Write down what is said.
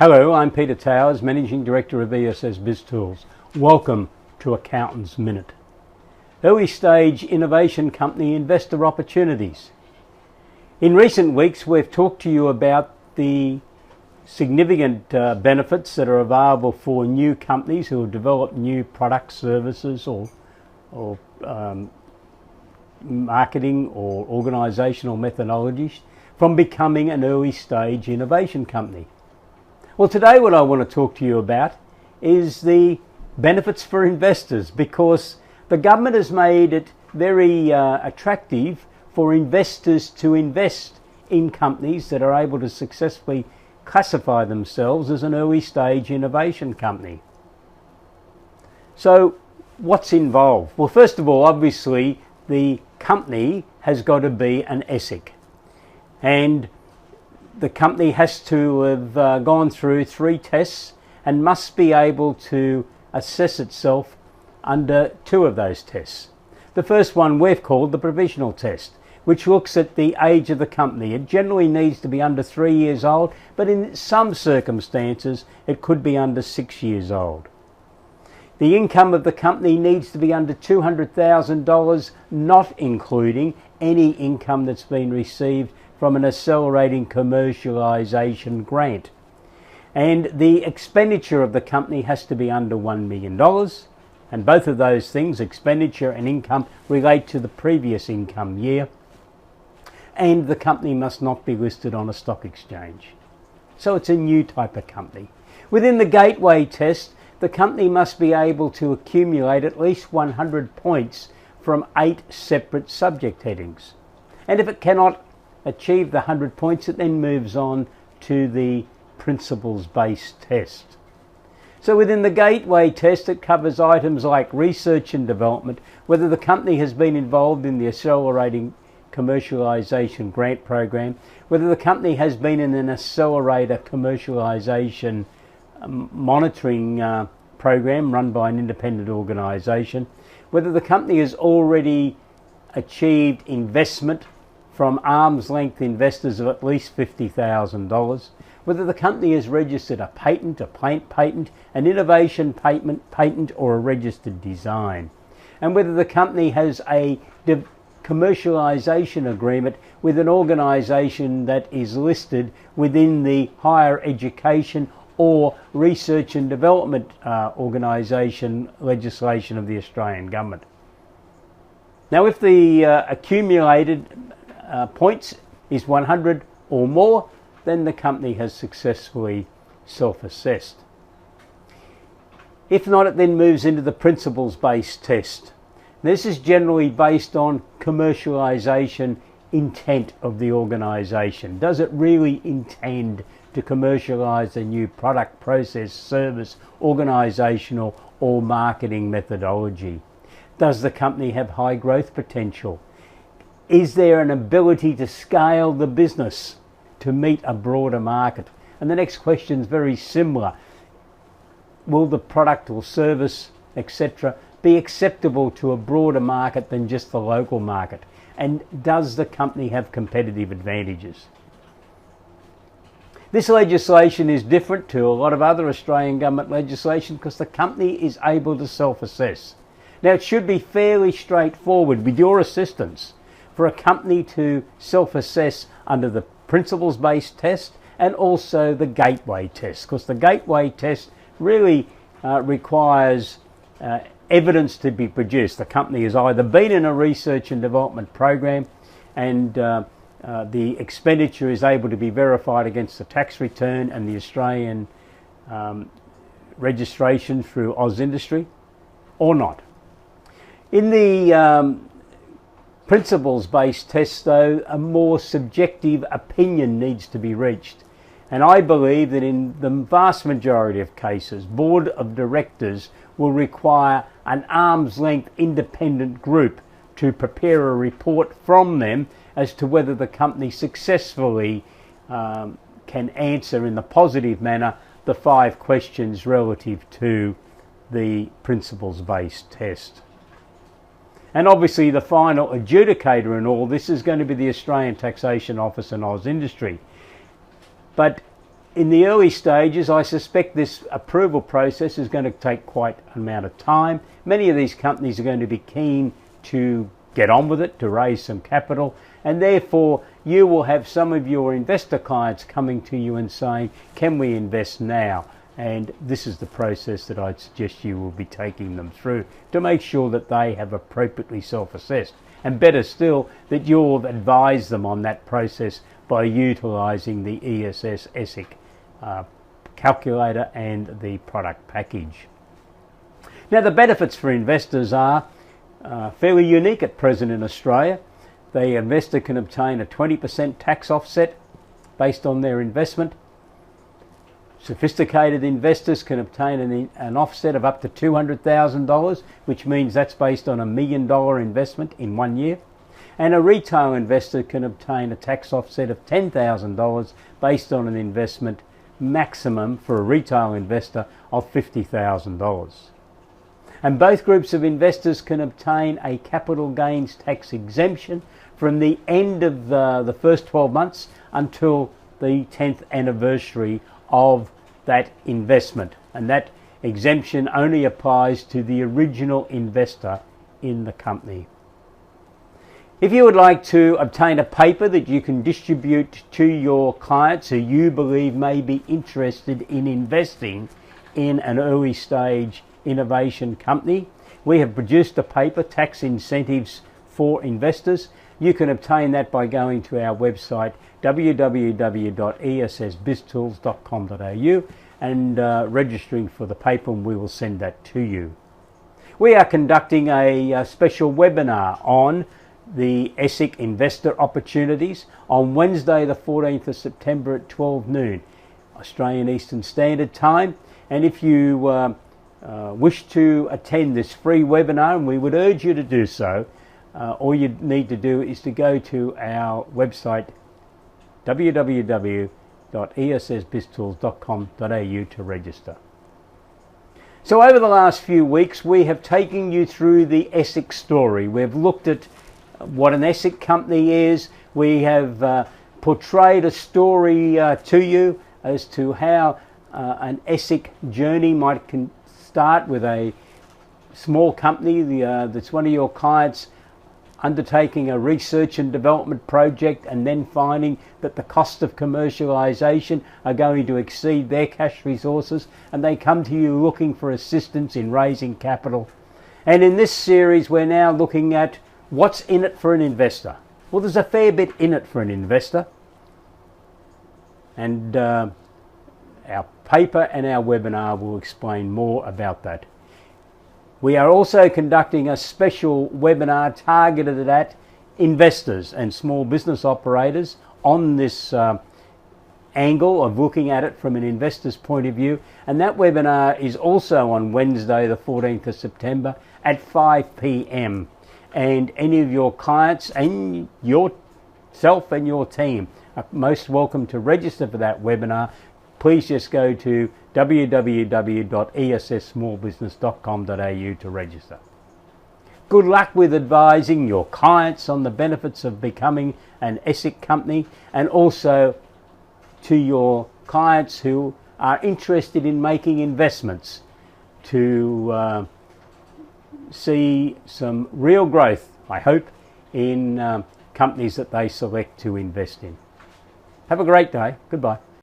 Hello, I'm Peter Towers, Managing Director of ESS BIZTOOLS. Welcome to Accountant's Minute. Early stage innovation company investor opportunities. In recent weeks, we've talked to you about the significant benefits that are available for new companies who have developed new products, services or marketing or organisational methodologies from becoming an early stage innovation company. Well, today what I want to talk to you about is the benefits for investors, because the government has made it very attractive for investors to invest in companies that are able to successfully classify themselves as an early stage innovation company. So what's involved? Well, first of all, obviously the company has got to be an ESIC, and the company has to have gone through 3 tests and must be able to assess itself under 2 of those tests. The first one we've called the provisional test, which looks at the age of the company. It generally needs to be under 3 years old, but in some circumstances it could be under 6 years old. The income of the company needs to be under $200,000, not including any income that's been received from an Accelerating Commercialisation Grant. And the expenditure of the company has to be under $1 million. And both of those things, expenditure and income, relate to the previous income year. And the company must not be listed on a stock exchange. So it's a new type of company. Within the gateway test, the company must be able to accumulate at least 100 points from 8 separate subject headings. And if it cannot achieve the 100 points, it then moves on to the principles-based test. So within the gateway test, it covers items like research and development, whether the company has been involved in the Accelerating Commercialisation Grant program, whether the company has been in an accelerator commercialisation monitoring program run by an independent organisation, whether the company has already achieved investment from arm's length investors of at least $50,000, whether the company has registered a patent, a plant patent, an innovation patent or a registered design, and whether the company has a commercialisation agreement with an organisation that is listed within the higher education or research and development organisation legislation of the Australian government. Now, if the accumulated points is 100 or more, then the company has successfully self-assessed. If not, it then moves into the principles-based test. This is generally based on commercialisation intent of the organisation. Does it really intend to commercialise a new product, process, service, organisational or marketing methodology? Does the company have high growth potential? Is there an ability to scale the business to meet a broader market? And the next question is very similar. Will the product or service, etc., be acceptable to a broader market than just the local market? And does the company have competitive advantages? This legislation is different to a lot of other Australian government legislation because the company is able to self-assess. Now, it should be fairly straightforward with your assistance for a company to self-assess under the principles-based test and also the gateway test, because the gateway test really requires evidence to be produced. The company has either been in a research and development program and the expenditure is able to be verified against the tax return and the Australian registration through AusIndustry, or not. In the principles-based test, though, a more subjective opinion needs to be reached. And I believe that in the vast majority of cases, board of directors will require an arm's length independent group to prepare a report from them as to whether the company successfully can answer in the positive manner the 5 questions relative to the principles-based test. And obviously the final adjudicator in all this is going to be the Australian Taxation Office and AusIndustry. But In the early stages, I suspect this approval process is going to take quite an amount of time. Many of these companies are going to be keen to get on with it, to raise some capital, and therefore you will have some of your investor clients coming to you and saying, can we invest now? And this is the process that I'd suggest you will be taking them through to make sure that they have appropriately self-assessed. And better still, that you'll advise them on that process by utilising the ESIC calculator and the product package. Now, the benefits for investors are fairly unique at present in Australia. The investor can obtain a 20% tax offset based on their investment. Sophisticated investors can obtain an offset of up to $200,000, which means that's based on $1 million investment in 1 year. And a retail investor can obtain a tax offset of $10,000 based on an investment maximum for a retail investor of $50,000. And both groups of investors can obtain a capital gains tax exemption from the end of the first 12 months until the 10th anniversary of that investment. And that exemption only applies to the original investor in the company. If you would like to obtain a paper that you can distribute to your clients who you believe may be interested in investing in an early stage innovation company, we have produced a paper, Tax Incentives for Investors. You can obtain that by going to our website www.essbiztools.com.au and registering for the paper, and we will send that to you. We are conducting a special webinar on the ESIC investor opportunities on Wednesday the 14th of September at 12 noon Australian Eastern Standard Time. And if you wish to attend this free webinar, and we would urge you to do so, all you need to do is to go to our website www.essbiztools.com.au to register. So over the last few weeks we have taken you through the ESIC story. We've looked at what an ESIC company is. We have portrayed a story to you as to how an ESIC journey might start with a small company that's one of your clients undertaking a research and development project and then finding that the cost of commercialisation are going to exceed their cash resources, and they come to you looking for assistance in raising capital. And in this series we're now looking at what's in it for an investor. Well, there's a fair bit in it for an investor, and our paper and our webinar will explain more about that. We are also conducting a special webinar targeted at investors and small business operators on this angle of looking at it from an investor's point of view, and that webinar is also on Wednesday the 14th of September at 5 p.m. and any of your clients and yourself and your team are most welcome to register for that webinar. Please just go to www.esssmallbusiness.com.au to register. Good luck with advising your clients on the benefits of becoming an ESIC company, and also to your clients who are interested in making investments to see some real growth, I hope, in companies that they select to invest in. Have a great day. Goodbye.